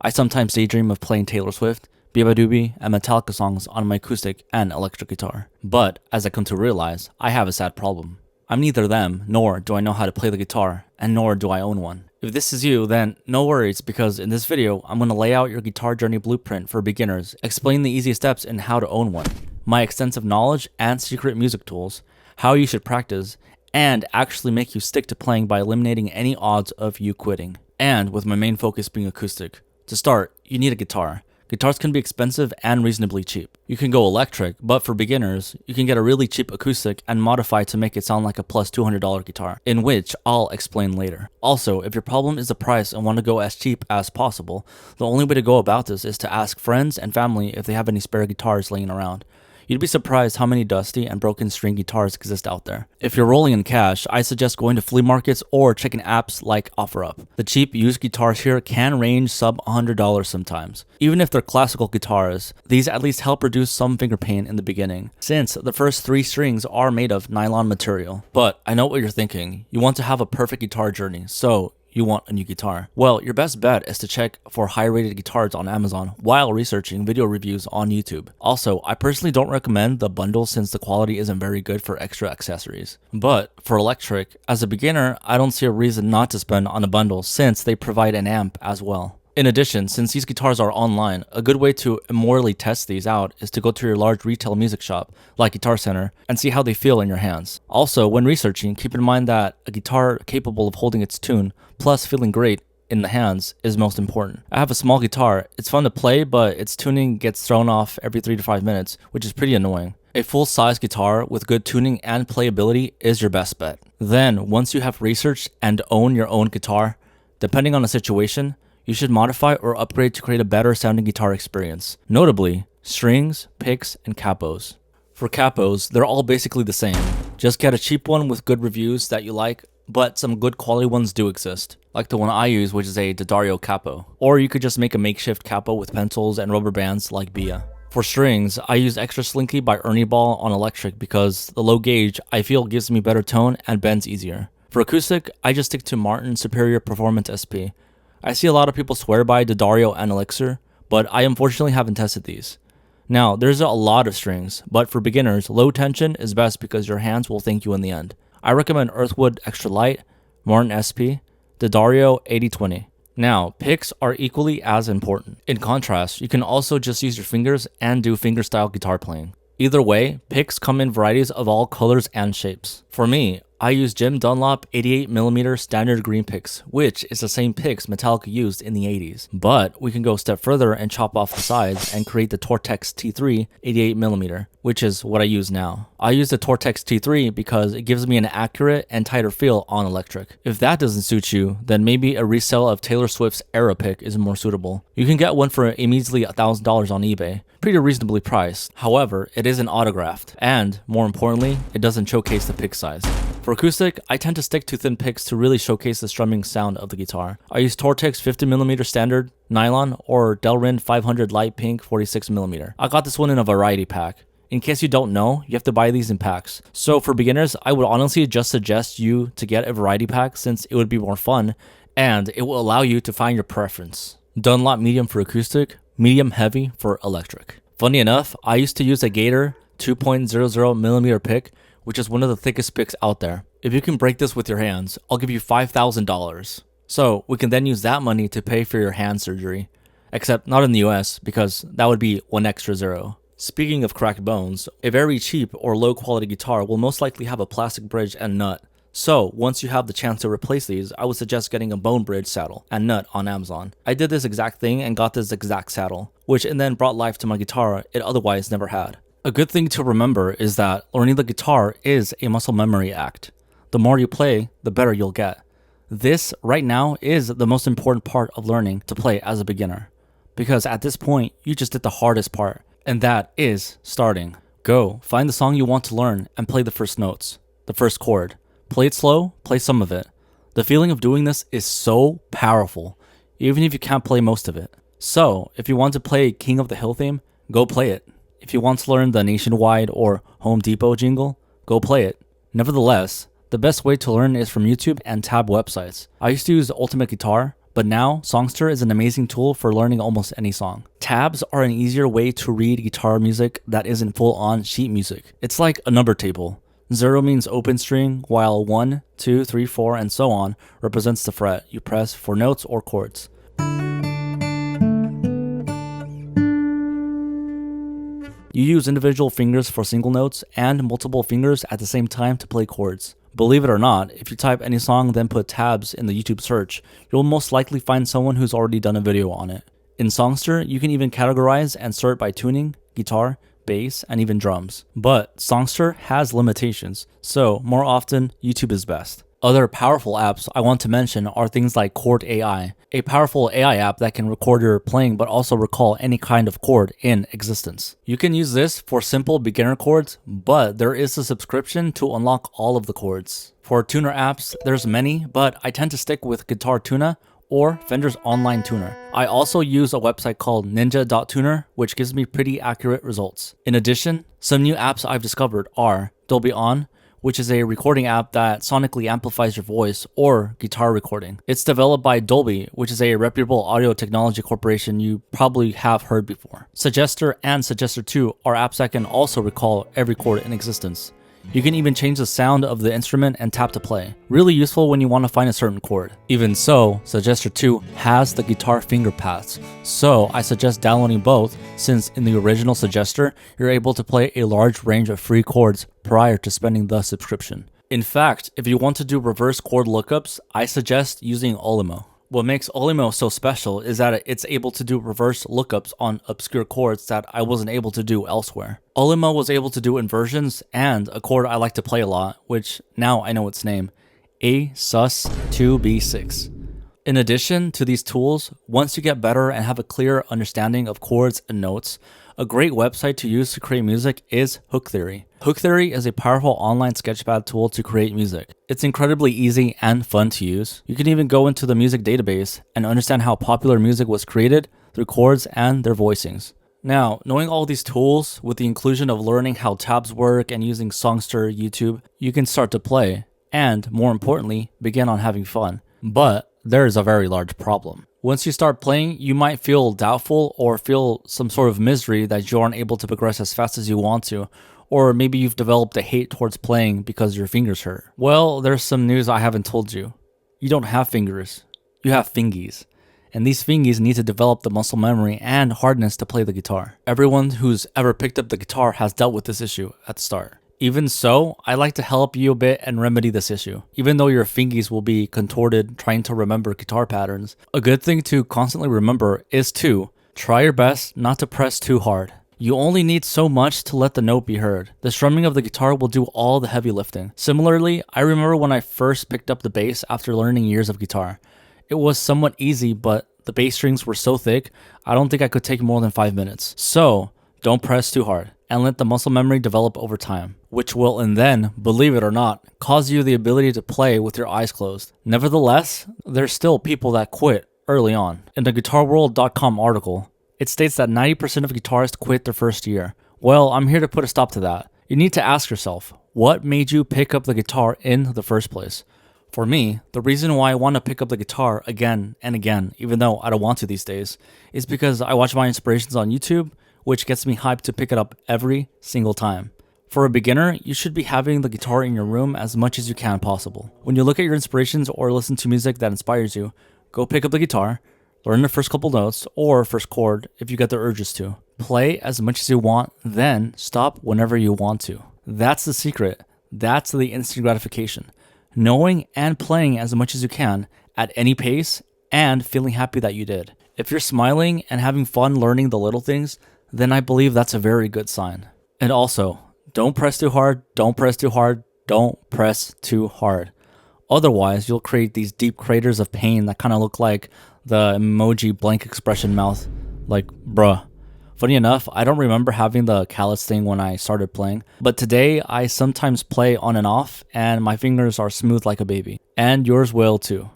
I sometimes daydream of playing Taylor Swift, Biba Doobie, and Metallica songs on my acoustic and electric guitar. But, as I come to realize, I have a sad problem. I'm neither them, nor do I know how to play the guitar, and nor do I own one. If this is you, then no worries, because in this video, I'm going to lay out your guitar journey blueprint for beginners, explain the easy steps in how to own one, my extensive knowledge and secret music tools, how you should practice, and actually make you stick to playing by eliminating any odds of you quitting. And with my main focus being acoustic. To start, you need a guitar. Guitars can be expensive and reasonably cheap. You can go electric, but for beginners, you can get a really cheap acoustic and modify to make it sound like a plus $200 guitar, in which I'll explain later. Also, if your problem is the price and want to go as cheap as possible, the only way to go about this is to ask friends and family if they have any spare guitars laying around. You'd be surprised how many dusty and broken string guitars exist out there. If you're rolling in cash, I suggest going to flea markets or checking apps like OfferUp. The cheap used guitars here can range sub $100 sometimes. Even if they're classical guitars, these at least help reduce some finger pain in the beginning, since the first 3 strings are made of nylon material. But I know what you're thinking. You want to have a perfect guitar journey, so you want a new guitar. Well, your best bet is to check for high-rated guitars on Amazon while researching video reviews on YouTube. Also, I personally don't recommend the bundle since the quality isn't very good for extra accessories. But for electric, as a beginner, I don't see a reason not to spend on a bundle since they provide an amp as well. In addition, since these guitars are online, a good way to immortally test these out is to go to your large retail music shop, like Guitar Center, and see how they feel in your hands. Also, when researching, keep in mind that a guitar capable of holding its tune, plus feeling great in the hands, is most important. I have a small guitar. It's fun to play, but its tuning gets thrown off every 3 to 5 minutes, which is pretty annoying. A full-size guitar with good tuning and playability is your best bet. Then, once you have researched and own your own guitar, depending on the situation, you should modify or upgrade to create a better sounding guitar experience. Notably, strings, picks, and capos. For capos, they're all basically the same. Just get a cheap one with good reviews that you like, but some good quality ones do exist, like the one I use, which is a D'Addario capo. Or you could just make a makeshift capo with pencils and rubber bands like Bia. For strings, I use Extra Slinky by Ernie Ball on electric because the low gauge I feel gives me better tone and bends easier. For acoustic, I just stick to Martin Superior Performance SP. I see a lot of people swear by D'Addario and Elixir, but I unfortunately haven't tested these. Now, there's a lot of strings, but for beginners, low tension is best because your hands will thank you in the end. I recommend Earthwood Extra Light, Martin SP, D'Addario 8020. Now, picks are equally as important. In contrast, you can also just use your fingers and do fingerstyle guitar playing. Either way, picks come in varieties of all colors and shapes. For me, I use Jim Dunlop 88mm standard green picks, which is the same picks Metallica used in the 80s. But we can go a step further and chop off the sides and create the Tortex T3 88mm, which is what I use now. I use the Tortex T3 because it gives me an accurate and tighter feel on electric. If that doesn't suit you, then maybe a resale of Taylor Swift's Era pick is more suitable. You can get one for a measly $1,000 on eBay. Pretty reasonably priced. However, it isn't autographed, and more importantly, it doesn't showcase the pick size. For acoustic, I tend to stick to thin picks to really showcase the strumming sound of the guitar. I use Tortex 50mm standard, nylon, or Delrin 500 light pink 46mm. I got this one in a variety pack. In case you don't know, you have to buy these in packs. So for beginners, I would honestly just suggest you to get a variety pack since it would be more fun, and it will allow you to find your preference. Dunlop medium for acoustic, medium heavy for electric. Funny enough, I used to use a Gator 2.00mm pick, which is one of the thickest picks out there. If you can break this with your hands, I'll give you $5,000. So we can then use that money to pay for your hand surgery. Except not in the US, because that would be one extra zero. Speaking of cracked bones, a very cheap or low quality guitar will most likely have a plastic bridge and nut. So, once you have the chance to replace these, I would suggest getting a bone bridge saddle and nut on Amazon. I did this exact thing and got this exact saddle, which then brought life to my guitar it otherwise never had. A good thing to remember is that learning the guitar is a muscle memory act. The more you play, the better you'll get. This, right now, is the most important part of learning to play as a beginner. Because at this point, you just did the hardest part, and that is starting. Go, find the song you want to learn and play the first notes, the first chord. Play it slow, play some of it. The feeling of doing this is so powerful, even if you can't play most of it. So, if you want to play King of the Hill theme, go play it. If you want to learn the Nationwide or Home Depot jingle, go play it. Nevertheless, the best way to learn is from YouTube and tab websites. I used to use Ultimate Guitar, But now, Songsterr is an amazing tool for learning almost any song. Tabs are an easier way to read guitar music that isn't full-on sheet music. It's like a number table. 0 means open string, while 1, 2, 3, 4, and so on represents the fret you press for notes or chords. You use individual fingers for single notes and multiple fingers at the same time to play chords. Believe it or not, if you type any song then put tabs in the YouTube search, you'll most likely find someone who's already done a video on it. In Songsterr, you can even categorize and sort by tuning, guitar, bass, and even drums. But Songsterr has limitations, so more often, YouTube is best. Other powerful apps I want to mention are things like Chord AI, a powerful AI app that can record your playing but also recall any kind of chord in existence. You can use this for simple beginner chords, but there is a subscription to unlock all of the chords. For tuner apps, there's many, but I tend to stick with Guitar Tuna or Fender's online tuner. I also use a website called ninja.tuner, which gives me pretty accurate results. In addition, some new apps I've discovered are Dolby On, which is a recording app that sonically amplifies your voice or guitar recording. It's developed by Dolby, which is a reputable audio technology corporation you probably have heard before. Suggestor and Suggestor 2 are apps that can also recall every chord in existence. You can even change the sound of the instrument and tap to play. Really useful when you want to find a certain chord. Even so, Suggestor 2 has the guitar finger paths, so I suggest downloading both since in the original Suggestor, you're able to play a large range of free chords prior to spending the subscription. In fact, if you want to do reverse chord lookups, I suggest using oolimo. What makes oolimo so special is that it's able to do reverse lookups on obscure chords that I wasn't able to do elsewhere. Oolimo was able to do inversions and a chord I like to play a lot, which now I know its name, A sus2b6. In addition to these tools, once you get better and have a clear understanding of chords and notes, a great website to use to create music is Hook Theory. Hook Theory is a powerful online sketchpad tool to create music. It's incredibly easy and fun to use. You can even go into the music database and understand how popular music was created through chords and their voicings. Now, knowing all these tools, with the inclusion of learning how tabs work and using Songsterr YouTube, you can start to play, and more importantly, begin on having fun. But there is a very large problem. Once you start playing, you might feel doubtful or feel some sort of misery that you aren't able to progress as fast as you want to, or maybe you've developed a hate towards playing because your fingers hurt. Well, there's some news I haven't told you. You don't have fingers, you have fingies. And these fingies need to develop the muscle memory and hardness to play the guitar. Everyone who's ever picked up the guitar has dealt with this issue at the start. Even so, I'd like to help you a bit and remedy this issue. Even though your fingies will be contorted trying to remember guitar patterns, a good thing to constantly remember is to try your best not to press too hard. You only need so much to let the note be heard. The strumming of the guitar will do all the heavy lifting. Similarly, I remember when I first picked up the bass after learning years of guitar. It was somewhat easy, but the bass strings were so thick, I don't think I could take more than 5 minutes. So, don't press too hard and let the muscle memory develop over time, which will and then, believe it or not, cause you the ability to play with your eyes closed. Nevertheless, there's still people that quit early on. In the GuitarWorld.com article, it states that 90% of guitarists quit their first year. Well, I'm here to put a stop to that. You need to ask yourself, what made you pick up the guitar in the first place? For me, the reason why I want to pick up the guitar again and again, even though I don't want to these days, is because I watch my inspirations on YouTube, which gets me hyped to pick it up every single time. For a beginner, you should be having the guitar in your room as much as you can possible. When you look at your inspirations or listen to music that inspires you, go pick up the guitar, learn the first couple notes or first chord if you get the urges to. Play as much as you want, then stop whenever you want to. That's the secret. That's the instant gratification. Knowing and playing as much as you can at any pace and feeling happy that you did. If you're smiling and having fun learning the little things, then I believe that's a very good sign. And also, don't press too hard, don't press too hard, don't press too hard. Otherwise, you'll create these deep craters of pain that kind of look like the emoji blank expression mouth. Like, bruh. Funny enough, I don't remember having the callus thing when I started playing, but today I sometimes play on and off, and my fingers are smooth like a baby. And yours will too.